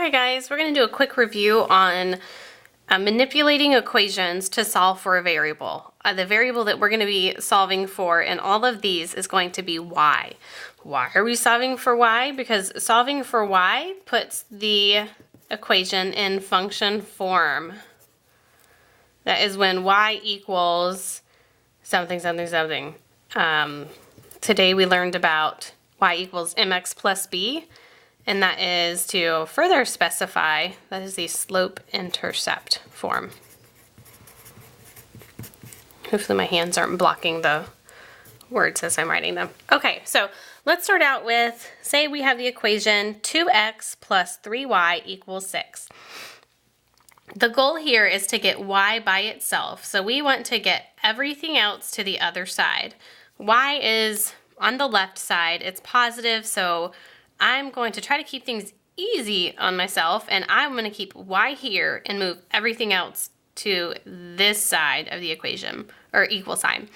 Okay guys, we're going to do a quick review on manipulating equations to solve for a variable. The variable that we're going to be solving for in all of these is going to be y. Why are we solving for y? Because solving for y puts the equation in function form. That is when y equals something, something, something. Today we learned about y equals mx plus b. And that is to further specify, that is the slope-intercept form. Hopefully my hands aren't blocking the words as I'm writing them. Okay, so let's start out with, say we have the equation 2x plus 3y equals 6. The goal here is to get y by itself. So we want to get everything else to the other side. Y is on the left side, it's positive, so I'm going to try to keep things easy on myself, and I'm going to keep y here and move everything else to this side of the equation, or equal sign.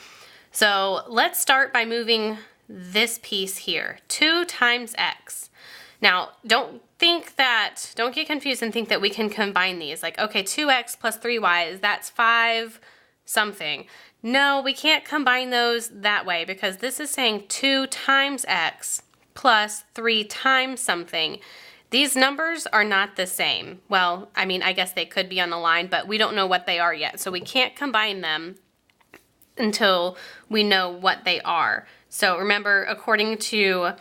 So let's start by moving this piece here, 2 times x. Now, don't get confused and think that we can combine these. Like, okay, 2x plus 3y, that's 5 something. No, we can't combine those that way because this is saying 2 times x plus 3 times something. These numbers are not the same. Well, I mean, I guess they could be on the line, but we don't know what they are yet. So we can't combine them until we know what they are. So remember, according to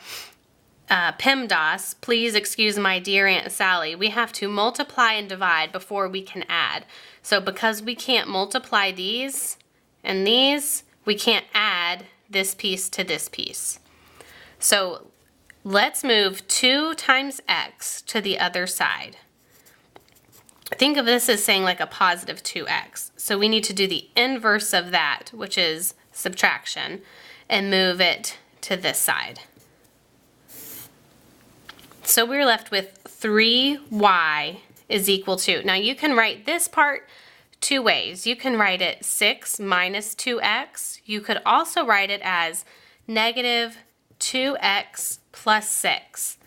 PEMDAS, please excuse my dear Aunt Sally, we have to multiply and divide before we can add. So because we can't multiply these and these, we can't add this piece to this piece. So let's move 2 times x to the other side. Think of this as saying like a positive 2x. So we need to do the inverse of that, which is subtraction, and move it to this side. So we're left with 3y is equal to, now you can write this part two ways. You can write it 6 minus 2x. You could also write it as negative 2x plus 6.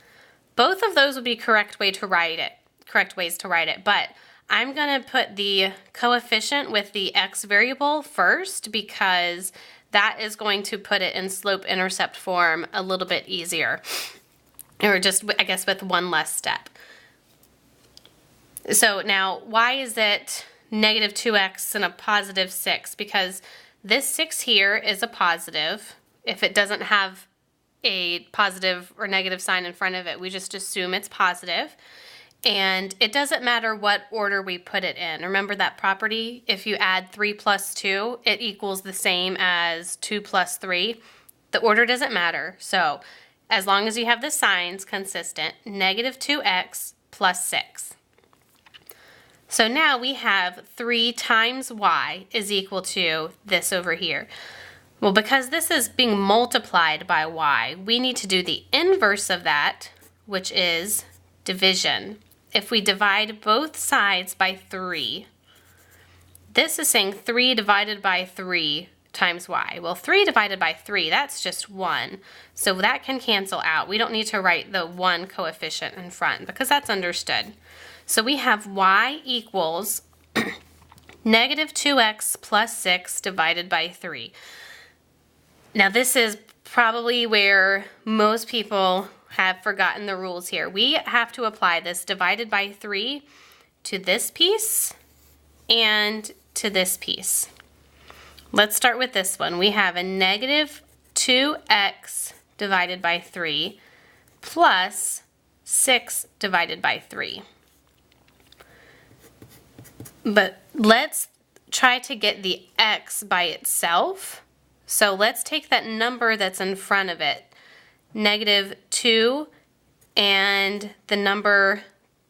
Both of those would be correct ways to write it, but I'm going to put the coefficient with the x variable first because that is going to put it in slope-intercept form a little bit easier, or just, I guess, with one less step. So now, why is it negative 2x and a positive 6? Because this 6 here is a positive. If it doesn't have a positive or negative sign in front of it, we just assume it's positive. And it doesn't matter what order we put it in. Remember that property? If you add 3 plus 2, it equals the same as 2 plus 3. The order doesn't matter. So as long as you have the signs consistent, negative 2x plus 6. So now we have 3 times y is equal to this over here. Well, because this is being multiplied by y, we need to do the inverse of that, which is division. If we divide both sides by 3, this is saying 3 divided by 3 times y. Well, 3 divided by 3, that's just 1. So that can cancel out. We don't need to write the 1 coefficient in front because that's understood. So we have y equals negative 2x plus 6 divided by 3. Now this is probably where most people have forgotten the rules here. We have to apply this divided by 3 to this piece and to this piece. Let's start with this one. We have a negative 2x divided by 3 plus 6 divided by 3. But let's try to get the x by itself. So let's take that number that's in front of it, negative 2, and the number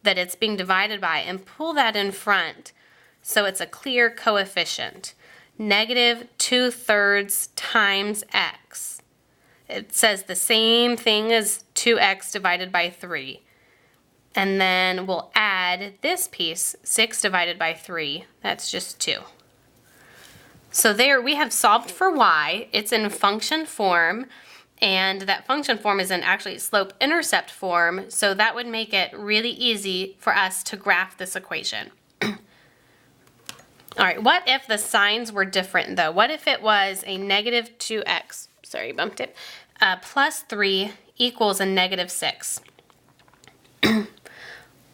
that it's being divided by, and pull that in front so it's a clear coefficient. Negative 2/3 times x. It says the same thing as 2x divided by 3. And then we'll add this piece, 6 divided by 3, that's just 2. So there we have solved for y. It's in function form, And that function form is in actually slope-intercept form, so that would make it really easy for us to graph this equation. All right, what if the signs were different though? What if it was a negative 2x, sorry, bumped it, plus 3 equals a negative 6?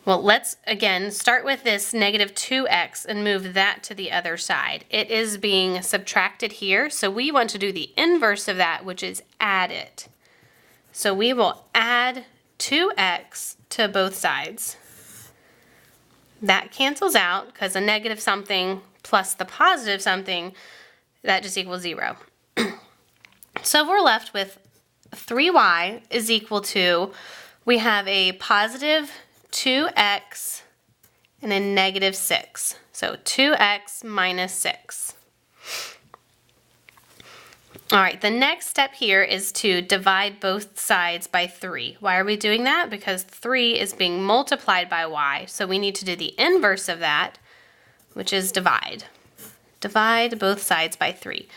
Well, let's again start with this negative 2x and move that to the other side. It is being subtracted here, so we want to do the inverse of that, which is add it. So we will add 2x to both sides. That cancels out because a negative something plus the positive something, that just equals 0. So we're left with 3y is equal to, we have a positive 2x and a negative 6. So 2x minus 6. All right, the next step here is to divide both sides by 3. Why are we doing that? Because 3 is being multiplied by y, so we need to do the inverse of that, which is divide. Divide both sides by 3.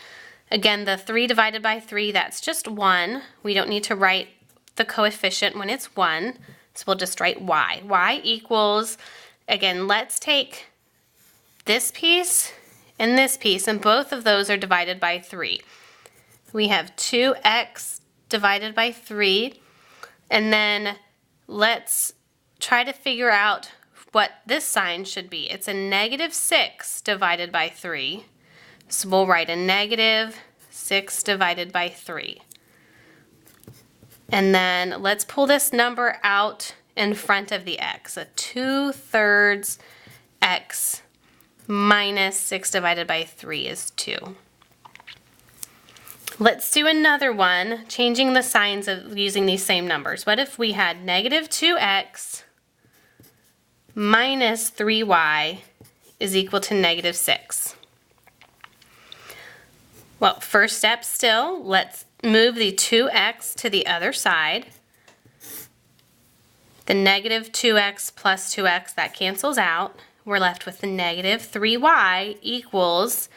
Again, the 3 divided by 3, that's just 1. We don't need to write the coefficient when it's 1. So we'll just write y. Y equals, again, let's take this piece, and both of those are divided by 3. We have 2x divided by 3, and then let's try to figure out what this sign should be. It's a negative 6 divided by 3, so we'll write a negative 6 divided by 3. And then let's pull this number out in front of the x. So 2/3 x minus 6 divided by 3 is 2. Let's do another one, changing the signs of using these same numbers. What if we had negative 2x minus 3y is equal to negative 6? Well, first step still, let's move the 2x to the other side. The negative 2x plus 2x, that cancels out. We're left with the negative 3y equals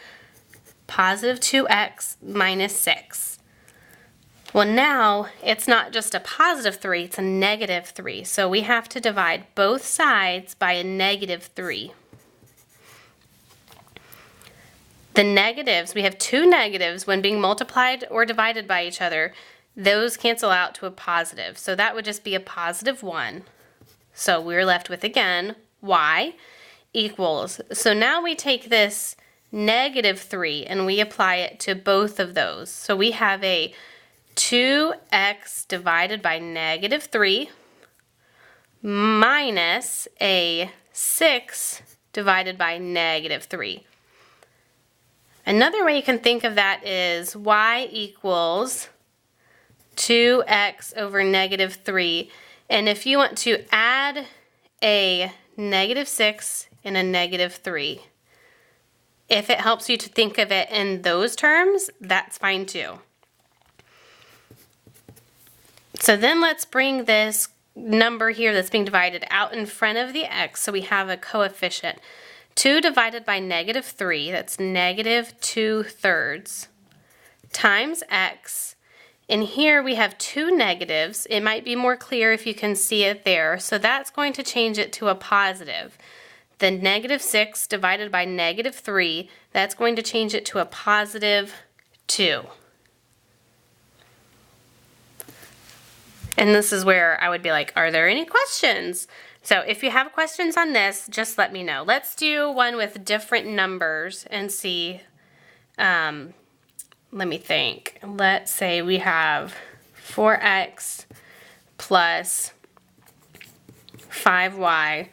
positive 2x minus 6. Well, now it's not just a positive 3, it's a negative 3. So we have to divide both sides by a negative 3. The negatives, we have two negatives when being multiplied or divided by each other. Those cancel out to a positive. So that would just be a positive 1. So we're left with, again, y equals. So now we take this negative 3 and we apply it to both of those. So we have a 2x divided by negative 3 minus a 6 divided by negative 3. Another way you can think of that is y equals 2x over negative 3. And if you want to add a negative 6 and a negative 3, if it helps you to think of it in those terms, that's fine too. So then let's bring this number here that's being divided out in front of the x, so we have a coefficient. 2 divided by negative 3, that's negative 2/3, times x. And here we have two negatives. It might be more clear if you can see it there, so that's going to change it to a positive. The negative 6 divided by negative 3, that's going to change it to a positive 2. And this is where I would be like, are there any questions? So if you have questions on this, just let me know. Let's do one with different numbers and see, let me think. Let's say we have 4x plus 5y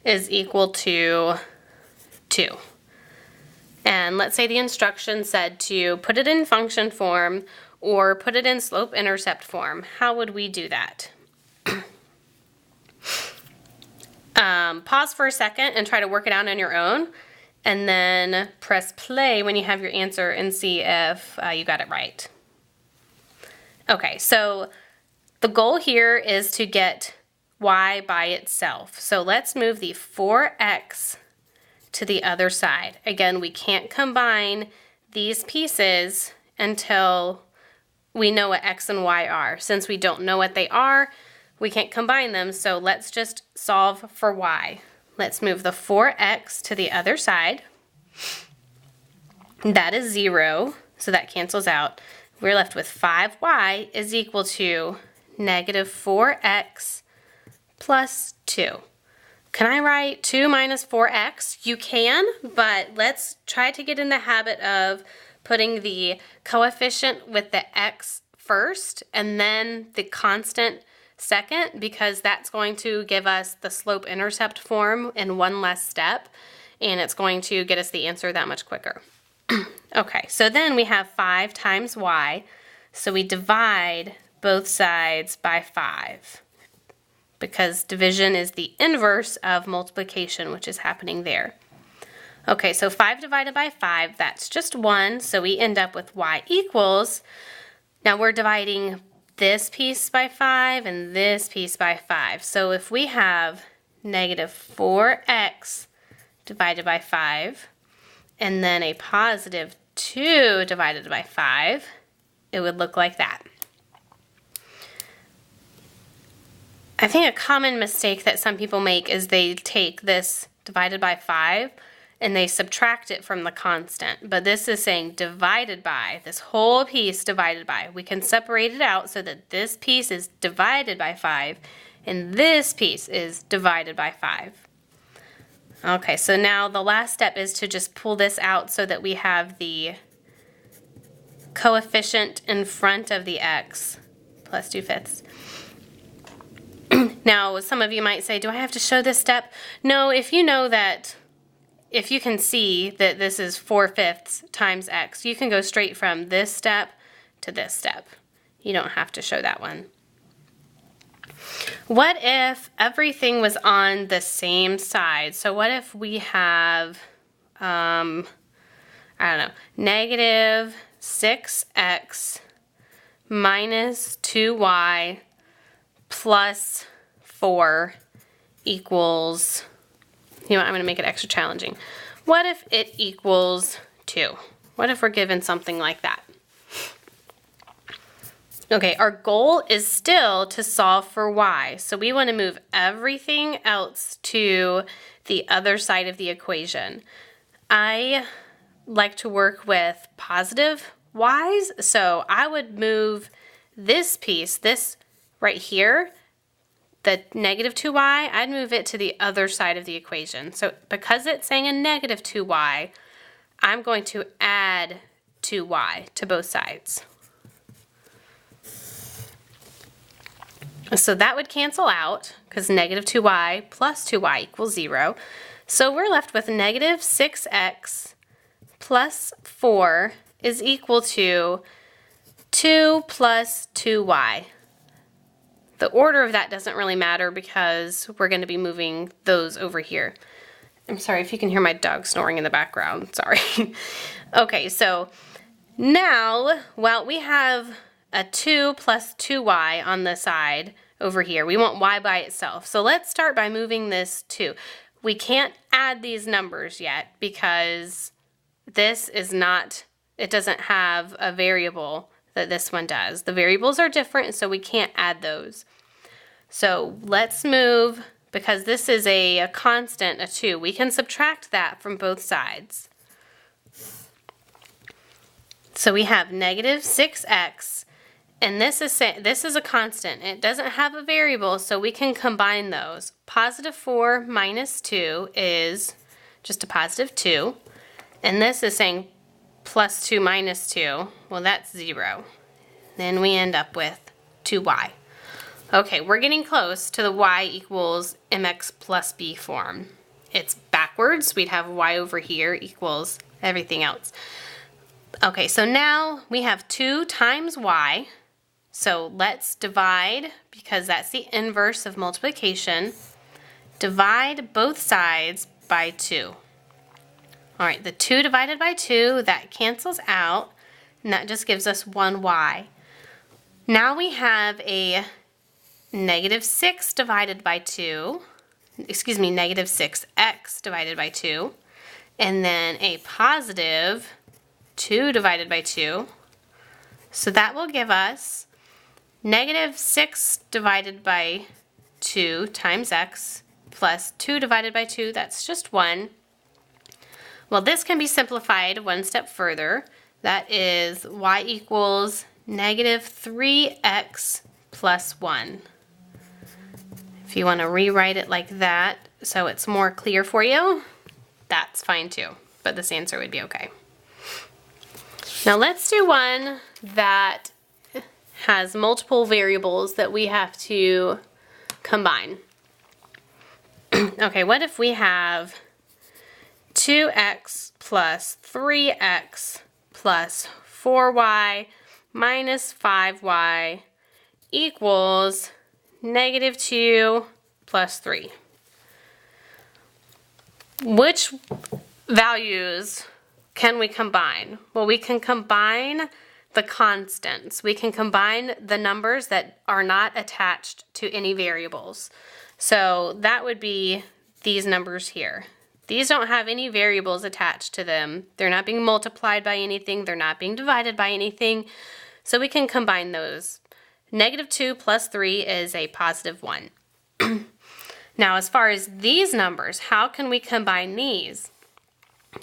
is equal to 2. And let's say the instruction said to put it in function form or put it in slope-intercept form. How would we do that? Pause for a second and try to work it out on your own, and then press play when you have your answer and see if you got it right. Okay, so the goal here is to get y by itself. So let's move the 4x to the other side. Again, we can't combine these pieces until we know what x and y are. Since we don't know what they are, we can't combine them, so let's just solve for y. Let's move the 4x to the other side. That is 0, so that cancels out. We're left with 5y is equal to negative 4x plus 2. Can I write 2 minus 4x? You can, but let's try to get in the habit of putting the coefficient with the x first and then the constant second, because that's going to give us the slope-intercept form in one less step, and it's going to get us the answer that much quicker. Okay, so then we have 5 times y, so we divide both sides by 5, because division is the inverse of multiplication, which is happening there. Okay, so 5 divided by 5, that's just 1, so we end up with y equals, now we're dividing this piece by 5 and this piece by 5. So if we have negative 4x divided by 5, and then a positive 2 divided by 5, it would look like that. I think a common mistake that some people make is they take this divided by 5 and they subtract it from the constant. But this is saying divided by, this whole piece divided by. We can separate it out so that this piece is divided by 5 and this piece is divided by 5. Okay, so now the last step is to just pull this out so that we have the coefficient in front of the x plus 2/5. Now, some of you might say, do I have to show this step? No, if you know that, if you can see that this is 4/5 times x, you can go straight from this step to this step. You don't have to show that one. What if everything was on the same side? So what if we have, I don't know, negative 6x minus 2y plus 4 equals, you know, I'm going to make it extra challenging. What if it equals 2? What if we're given something like that? Okay, our goal is still to solve for y. So we want to move everything else to the other side of the equation. I like to work with positive y's, so I would move this piece, this right here, the negative 2y, I'd move it to the other side of the equation. So because it's saying a negative 2y, I'm going to add 2y to both sides. So that would cancel out because negative 2y plus 2y equals 0. So we're left with negative 6x plus 4 is equal to 2 plus 2y. The order of that doesn't really matter because we're going to be moving those over here. I'm sorry if you can hear my dog snoring in the background. Sorry. Okay, so now, well, we have a 2 plus 2y on the side over here. We want y by itself. So let's start by moving this 2. We can't add these numbers yet because this is not, it doesn't have a variable that this one does. The variables are different, so we can't add those. So let's move, because this is a constant, a 2, we can subtract that from both sides. So we have negative 6x, and this is a constant. It doesn't have a variable, so we can combine those. Positive 4 minus 2 is just a positive 2, and this is saying plus 2 minus 2. Well, that's 0. Then we end up with 2y. Okay, we're getting close to the y equals mx plus b form. It's backwards. We'd have y over here equals everything else. Okay, so now we have 2 times y. So let's divide, because that's the inverse of multiplication. Divide both sides by 2. All right, the 2 divided by 2, that cancels out, and that just gives us 1y. Now we have a negative 6 divided by 2, excuse me, negative 6x divided by 2, and then a positive 2 divided by 2. So that will give us negative 6 divided by 2 times x plus 2 divided by 2, that's just 1. Well, this can be simplified one step further. That is y equals negative 3x plus 1. If you want to rewrite it like that so it's more clear for you, that's fine too, but this answer would be okay. Now let's do one that has multiple variables that we have to combine. Okay, what if we have 2x plus 3x plus 4y minus 5y equals negative 2 plus 3. Which values can we combine? Well, we can combine the constants. We can combine the numbers that are not attached to any variables. So that would be these numbers here. These don't have any variables attached to them. They're not being multiplied by anything. They're not being divided by anything. So we can combine those. Negative 2 plus 3 is a positive 1. Now, as far as these numbers, how can we combine these?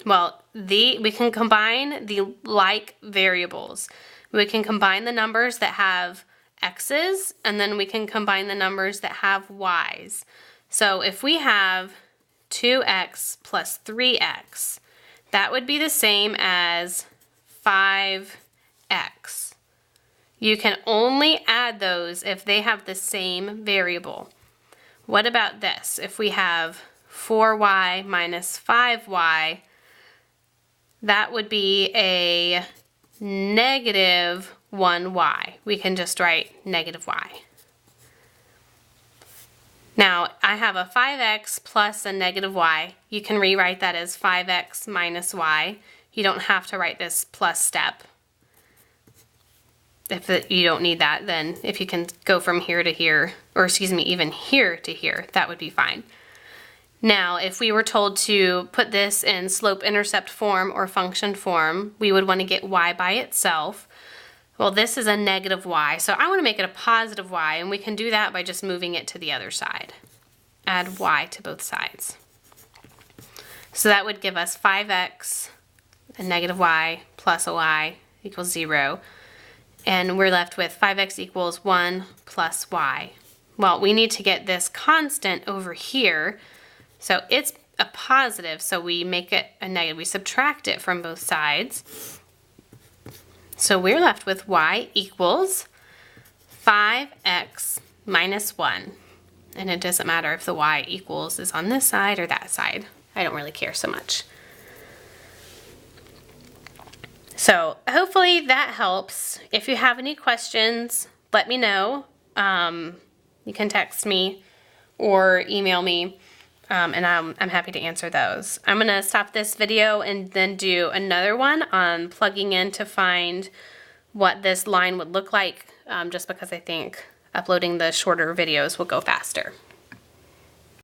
Well, we can combine the like variables. We can combine the numbers that have x's, and then we can combine the numbers that have y's. So if we have 2x plus 3x, that would be the same as 5x. You can only add those if they have the same variable. What about this? If we have 4y minus 5y, that would be a negative 1y. We can just write negative y. Now, I have a 5x plus a negative y. You can rewrite that as 5x minus y. You don't have to write this plus step. If you don't need that, then if you can go from here to here, or excuse me, even here to here, that would be fine. Now, if we were told to put this in slope-intercept form or function form, we would want to get y by itself. Well, this is a negative y, so I want to make it a positive y, and we can do that by just moving it to the other side. Add y to both sides. So that would give us 5x, a negative y, plus a y equals 0. And we're left with 5x equals 1 plus y. Well, we need to get this constant over here. So it's a positive, so we make it a negative. We subtract it from both sides. So we're left with y equals 5x minus 1. And it doesn't matter if the y equals is on this side or that side. I don't really care so much. So hopefully that helps. If you have any questions, let me know. You can text me or email me, and I'm happy to answer those. I'm going to stop this video and then do another one on plugging in to find what this line would look like, just because I think uploading the shorter videos will go faster.